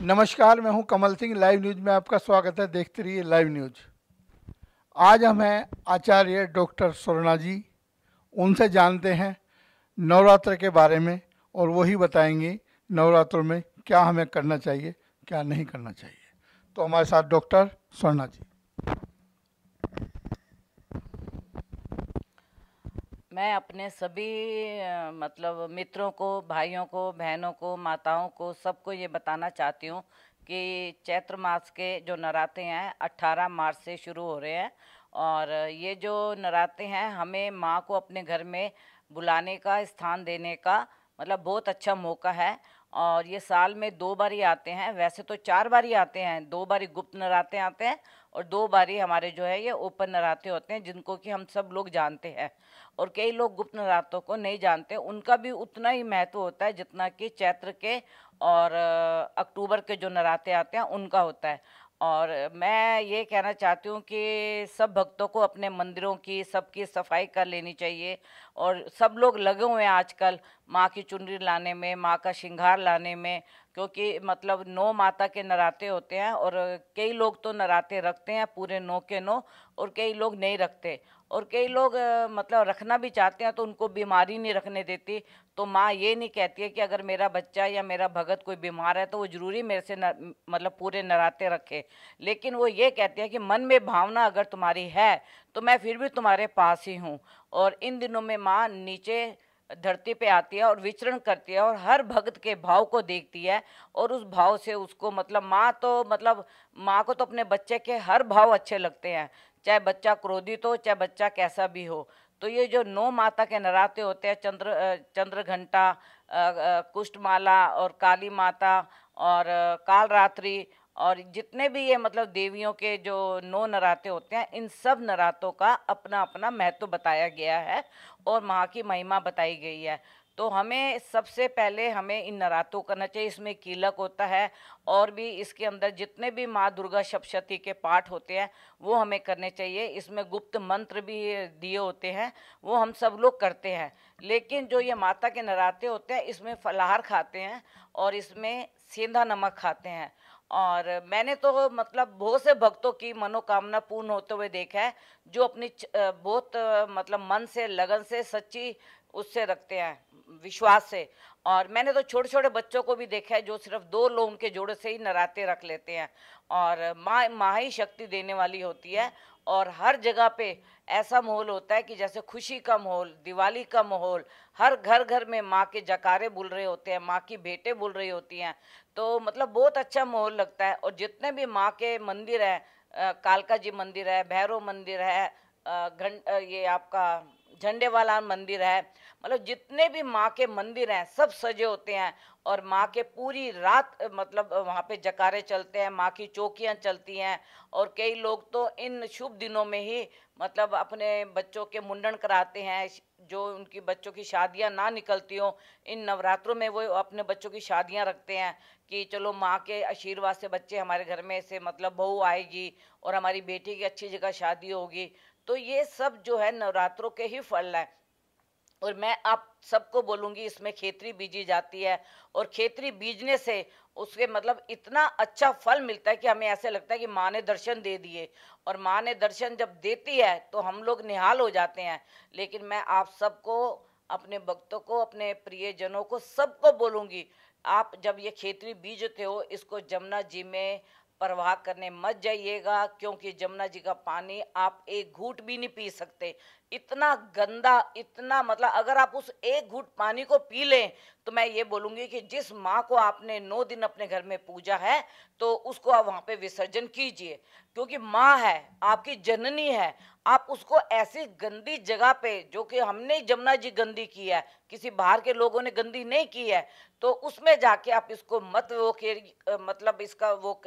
नमस्कार, मैं हूं कमल सिंह। लाइव न्यूज में आपका स्वागत है। देखते रहिए लाइव न्यूज। आज हम हैं आचार्य डॉक्टर स्वर्णा जी। उनसे जानते हैं नवरात्र के बारे में और वही बताएंगे नवरात्रों में क्या हमें करना चाहिए, क्या नहीं करना चाहिए। तो हमारे साथ डॉक्टर स्वर्णा जी। मैं अपने सभी मतलब मित्रों को, भाइयों को, बहनों को, माताओं को, सबको ये बताना चाहती हूँ कि चैत्र मास के जो नराते हैं 18 मार्च से शुरू हो रहे हैं। और ये जो नराते हैं हमें माँ को अपने घर में बुलाने का, स्थान देने का मतलब बहुत अच्छा मौका है। और ये साल में 2 बार ही आते हैं, वैसे तो 4 बार ही आते हैं। 2 बार ही गुप्त नराते आते हैं और 2 बार ही हमारे जो है ये ओपन नराते होते हैं, जिनको कि हम सब लोग जानते हैं। और कई लोग गुप्त नरातों को नहीं जानते, उनका भी उतना ही महत्व होता है जितना कि चैत्र के और अक्टूबर के जो नराते आते हैं उनका होता है। और मैं ये कहना चाहती हूँ कि सब भक्तों को अपने मंदिरों की सबकी सफाई कर लेनी चाहिए। और सब लोग लगे हुए हैं आजकल माँ की चुनरी लाने में, माँ का श्रृंगार लाने में, क्योंकि मतलब 9 माता के नराते होते हैं। और कई लोग तो नराते रखते हैं पूरे 9 के 9, और कई लोग नहीं रखते। और कई लोग मतलब रखना भी चाहते हैं तो उनको बीमारी नहीं रखने देती। तो माँ ये नहीं कहती है कि अगर मेरा बच्चा या मेरा भगत कोई बीमार है तो वो ज़रूरी मेरे से मतलब पूरे नराते रखे। लेकिन वो ये कहती है कि मन में भावना अगर तुम्हारी है तो मैं फिर भी तुम्हारे पास ही हूँ। और इन दिनों में माँ नीचे धरती पे आती है और विचरण करती है और हर भक्त के भाव को देखती है। और उस भाव से उसको मतलब माँ तो मतलब माँ को तो अपने बच्चे के हर भाव अच्छे लगते हैं, चाहे बच्चा क्रोधित हो, चाहे बच्चा कैसा भी हो। तो ये जो 9 माता के नराते होते हैं, चंद्र घंटा, कुष्ठमाला और काली माता और काल रात्रि, और जितने भी ये मतलब देवियों के जो 9 नराते होते हैं, इन सब नरातों का अपना अपना महत्व बताया गया है और माँ की महिमा बताई गई है। तो हमें सबसे पहले हमें इन नरातों करना चाहिए। इसमें कीलक होता है और भी इसके अंदर जितने भी माँ दुर्गा सप्तशती के पाठ होते हैं वो हमें करने चाहिए। इसमें गुप्त मंत्र भी दिए होते हैं, वो हम सब लोग करते हैं। लेकिन जो ये माता के नराते होते हैं इसमें फलाहार खाते हैं और इसमें सेंधा नमक खाते हैं। और मैंने तो मतलब बहुत से भक्तों की मनोकामना पूर्ण होते हुए देखा है, जो अपनी बहुत मतलब मन से, लगन से, सच्ची उससे रखते हैं, विश्वास से। और मैंने तो छोटे छोटे बच्चों को भी देखा है जो सिर्फ 2 लोगों के जोड़े से ही नराते रख लेते हैं। और माँ माँ ही शक्ति देने वाली होती है। और हर जगह पे ऐसा माहौल होता है कि जैसे खुशी का माहौल, दिवाली का माहौल, हर घर घर में माँ के जकारे बुल रहे होते हैं, माँ की भेंटें बुल रही होती हैं। तो मतलब बहुत अच्छा माहौल लगता है। और जितने भी माँ के मंदिर हैं, कालका जी मंदिर है, भैरव मंदिर है, ये आपका झंडे वाला मंदिर है, मतलब जितने भी माँ के मंदिर हैं सब सजे होते हैं। और माँ के पूरी रात मतलब वहाँ पे जकारे चलते हैं, माँ की चौकियाँ चलती हैं। और कई लोग तो इन शुभ दिनों में ही मतलब अपने बच्चों के मुंडन कराते हैं, जो उनकी बच्चों की शादियां ना निकलती हों, इन नवरात्रों में वो अपने बच्चों की शादियां रखते हैं कि चलो माँ के आशीर्वाद से बच्चे हमारे घर में से मतलब बहू आएगी और हमारी बेटी की अच्छी जगह शादी होगी। तो ये सब जो है नवरात्रों के ही फल है। और मैं आप सबको बोलूँगी इसमें खेतरी बीजी जाती है। और खेतरी बीजने से उसके मतलब इतना अच्छा फल मिलता है कि हमें ऐसे लगता है कि माँ ने दर्शन दे दिए। और माँ ने दर्शन जब देती है तो हम लोग निहाल हो जाते हैं। लेकिन मैं आप सबको, अपने भक्तों को, अपने प्रियजनों को, सबको बोलूँगी, आप जब ये खेतरी बीजते हो इसको जमुना जी में प्रवाह करने मत जाइएगा, क्योंकि जमुना जी का पानी आप एक घूंट भी नहीं पी सकते। इतना गंदा, इतना मतलब अगर आप उस एक घूंट पानी को पी लें तो मैं ये बोलूँगी कि जिस माँ को आपने 9 दिन अपने घर में पूजा है तो उसको आप वहाँ पे विसर्जन कीजिए। क्योंकि माँ है, आपकी जननी है, आप उसको ऐसी गंदी जगह पे, जो कि हमने जमुना जी गंदी की है, किसी बाहर के लोगों ने गंदी नहीं की है, तो उसमें जाके आप इसको मत वो मतलब इसका वो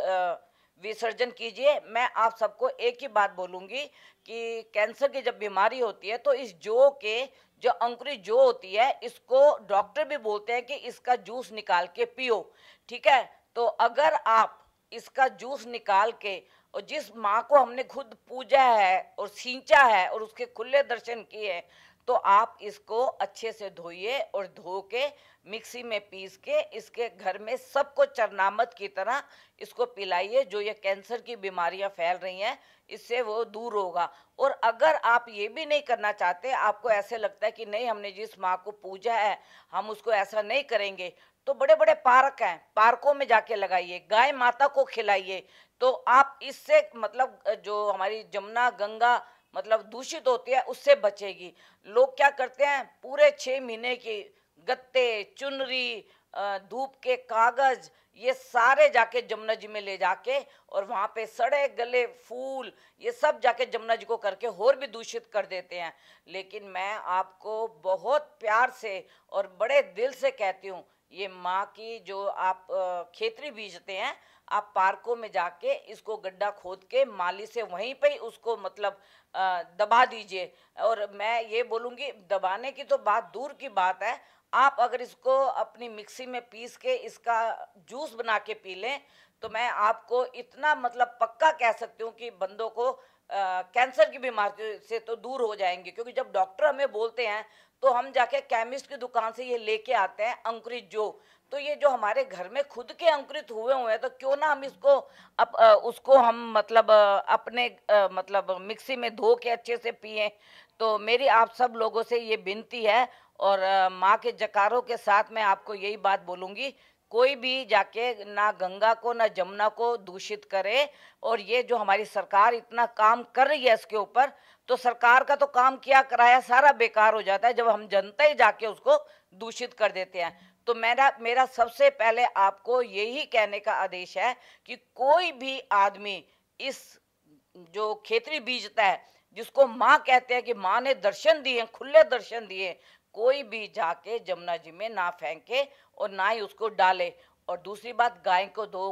विसर्जन कीजिए। मैं आप सबको एक ही बात बोलूँगी कि कैंसर की जब बीमारी होती है तो इस जौ के, जो अंकुरित जौ होती है, इसको डॉक्टर भी बोलते हैं कि इसका जूस निकाल के पियो। ठीक है, तो अगर आप इसका जूस निकाल के और जिस माँ को हमने खुद पूजा है और सींचा है और उसके खुले दर्शन किए, तो आप इसको अच्छे से धोइए और धो के मिक्सी में पीस के इसके घर में सबको चरनामत की तरह इसको पिलाइए। जो ये कैंसर की बीमारियां फैल रही हैं, इससे वो दूर होगा। और अगर आप ये भी नहीं करना चाहते, आपको ऐसे लगता है कि नहीं हमने जिस माँ को पूजा है हम उसको ऐसा नहीं करेंगे, तो बड़े बड़े पार्क हैं, पार्कों में जाके लगाइए, गाय माता को खिलाइए। तो आप इससे मतलब जो हमारी जमुना गंगा मतलब दूषित होती है उससे बचेगी। लोग क्या करते हैं, पूरे 6 महीने की गत्ते, चुनरी, धूप के कागज, ये सारे जाके जमुना जी में ले जाके और वहाँ पे सड़े गले फूल ये सब जाके जमुना जी को करके और भी दूषित कर देते हैं। लेकिन मैं आपको बहुत प्यार से और बड़े दिल से कहती हूँ, ये माँ की जो आप खेतरी बीजते हैं, आप पार्कों में जाके इसको गड्ढा खोद के माली से वहीं पे ही उसको मतलब दबा दीजिए। और मैं ये बोलूँगी, दबाने की तो बात दूर की बात है, आप अगर इसको अपनी मिक्सी में पीस के इसका जूस बना के पी लें, तो मैं आपको इतना मतलब पक्का कह सकती हूँ कि बंदों को कैंसर की बीमारी से तो दूर हो जाएंगे। क्योंकि जब डॉक्टर हमें बोलते हैं तो हम जाके केमिस्ट की दुकान से ये लेके आते हैं अंकुरित जो, तो ये जो हमारे घर में खुद के अंकुरित हुए हैं, तो क्यों ना हम इसको उसको हम मतलब अपने मतलब मिक्सी में धो के अच्छे से पिए। तो मेरी आप सब लोगों से ये विनती है और माँ के जकारों के साथ मैं आपको यही बात बोलूँगी, कोई भी जाके ना गंगा को ना जमुना को दूषित करे। और ये जो हमारी सरकार इतना काम कर रही है इसके ऊपर, तो सरकार का तो काम किया कराया सारा बेकार हो जाता है जब हम जनता ही जाके उसको दूषित कर देते हैं। तो मेरा मेरा सबसे पहले आपको यही कहने का आदेश है कि कोई भी आदमी इस जो खेतरी बीजता है, जिसको माँ कहते हैं कि माँ ने दर्शन दिए, खुले दर्शन दिए, कोई भी जाके जमुना जी में ना फेंके और ना ही उसको डाले। और दूसरी बात, गाय को दो,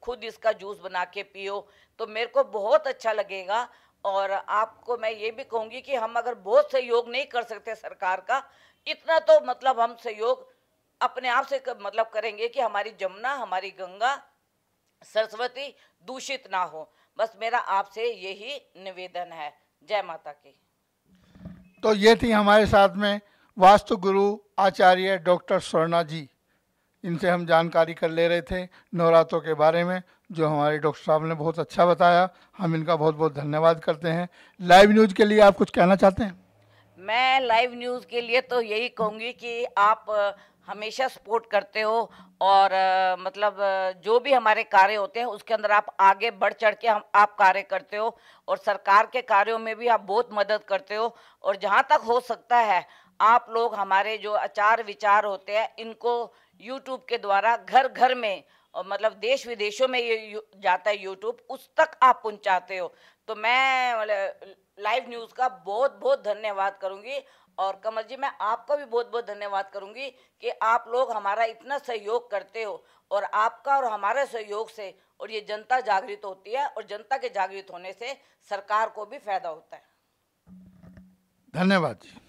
खुद इसका जूस बना के पियो, तो मेरे को बहुत अच्छा लगेगा। और आपको मैं ये भी कहूँगी कि हम अगर बहुत सहयोग नहीं कर सकते सरकार का, इतना तो मतलब हम सहयोग अपने आप से मतलब करेंगे कि हमारी जमुना, हमारी गंगा, सरस्वती दूषित ना हो। बस मेरा आपसे यही निवेदन है। जय माता की। तो ये थी हमारे साथ में वास्तु गुरु आचार्य डॉक्टर स्वर्णा जी। इनसे हम जानकारी कर ले रहे थे नवरात्रों के बारे में, जो हमारे डॉक्टर साहब ने बहुत अच्छा बताया। हम इनका बहुत बहुत धन्यवाद करते हैं। लाइव न्यूज़ के लिए आप कुछ कहना चाहते हैं? मैं लाइव न्यूज़ के लिए तो यही कहूँगी कि आप हमेशा सपोर्ट करते हो और मतलब जो भी हमारे कार्य होते हैं उसके अंदर आप आगे बढ़ चढ़ के हम आप कार्य करते हो और सरकार के कार्यों में भी आप बहुत मदद करते हो। और जहाँ तक हो सकता है आप लोग हमारे जो आचार विचार होते हैं इनको यूट्यूब के द्वारा घर घर में और मतलब देश विदेशों में ये जाता है यूट्यूब, उस तक आप पहुंचाते हो। तो मैं लाइव न्यूज़ का बहुत बहुत धन्यवाद करूंगी। और कमल जी, मैं आपका भी बहुत बहुत धन्यवाद करूंगी कि आप लोग हमारा इतना सहयोग करते हो। और आपका और हमारे सहयोग से और ये जनता जागृत होती है और जनता के जागृत होने से सरकार को भी फायदा होता है। धन्यवाद जी।